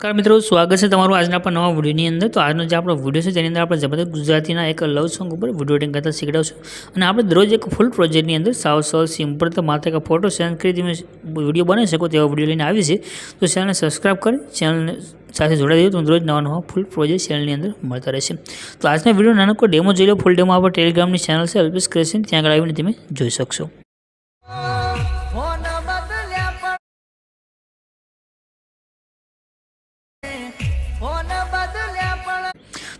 નમસ્કાર મિત્રો, સ્વાગત છે તમારું આજના આપણા નવા વિડીયોની અંદર। તો આજનો જે આપણો વિડીયો છે તેની અંદર આપણે જબરદસ્ત ગુજરાતીના એક લવ સોંગ ઉપર વિડીયો એડિટિંગ કરતા શીખડાવશું। અને આપણે દરરોજ એક ફૂલ પ્રોજેક્ટની અંદર સાવ સિમ્પલ તો માત્ર એક ફોટો સેન્ડ કરી તમે વિડીયો બનાવી શકો તેવા વિડીયો લઈને આવી છે। તો ચેનલને સબસ્ક્રાઈબ કરી ચેનલને સાથે જોડાઈ દઈએ તો રોજ નવા ફૂલ પ્રોજેક્ટ ચેનલની અંદર મળતા રહેશે। તો આજના વિડીયો નાનો ડેમો જોઈ લો। ફૂલ ડેમો આપણે ટેલિગ્રામની ચેનલ છે અલ્પેશ ક્રિએશન, ત્યાં આગળ આવીને તમે જોઈ શકશો।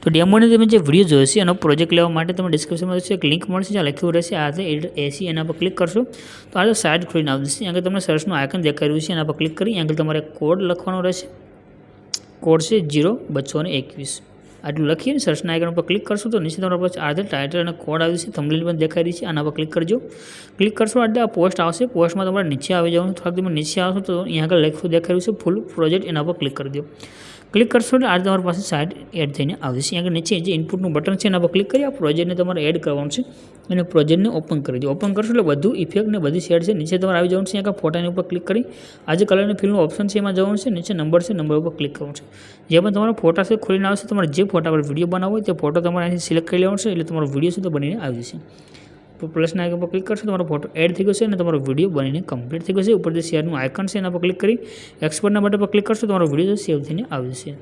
तो डेमोने તમે જે વિડીયો જોયો છે એનો પ્રોજેક્ટ લેવા માટે તમે ડિસ્ક્રિપ્શનમાં એક લિંક મળશે, જ્યાં લખ્યું રહેશે આ એસી, એના પર ક્લિક કરશો તો આ સાઇટ ખોલીને આવશે। આગળ તમને સર્ચનું આઇકન દેખાઈ રહ્યું છે, એના પર ક્લિક કરી આગળ તમારે કોડ લખવાનો રહેશે। કોડ છે 0-221। આટલું લખીને સર્ચના આઇકન પર ક્લિક કરશો તો નીચે તમારા પાસે આધાર ટાઇટલ અને કોડ આવી છે, થંબનેલ પણ દેખાઈ રહી છે, આના પર ક્લિક કરજો। ક્લિક કરશો એટલે આ પોસ્ટ આવશે, પોસ્ટમાં તમારે નીચે આવી જવાનું। થોડાક તમે નીચે આવશો તો અહીંયા આગળ લખ્યું દેખાઈ રહ્યું છે ફૂલ પ્રોજેક્ટ, એના પર ક્લિક કરી દો। ક્લિક કરશો એટલે આ તમારી પાસે સાઇટ એડ થઈને આવશે। આગળ નીચે જે ઇનપુટનું બટન છે એના પર ક્લિક કરી આ પ્રોજેક્ટને તમારે એડ કરવાનું છે અને પ્રોજેક્ટને ઓપન કરી દો। ઓપન કરશો એટલે બધું ઇફેક્ટ ને બધી શેડ છે નીચે તમારે આવી જવાનું છે। આગળ ફોટાની ઉપર ક્લિક કરી આ જે કલરની ફિલ્મનું ઓપ્શન છે એમાં જવાનું છે, નીચે નંબર છે, નંબર ઉપર ક્લિક કરવાનું છે। જે પણ તમારા ફોટા છે ખોલીને આવશે, તમારે જે ફોટા પર વિડીયો બનાવવો હોય તે ફોટો તમારે અહીંથી સિલેક્ટ કરી લેવાનો છે, એટલે તમારો વિડીયો છે તો બનીને આવી જશે। તો પ્લસના આઇકન પર ક્લિક કરશો તમારો ફોટો એડ થઈ ગયો છે અને તમારો વિડીયો બનીને કમ્પ્લીટ થઈ ગયો છે। ઉપર જે શેરનું આઇકન છે એના પર ક્લિક કરી એક્સપોર્ટના બટન પર ક્લિક કરશો તમારો વિડીયો સેવ થઈને આવી જશે।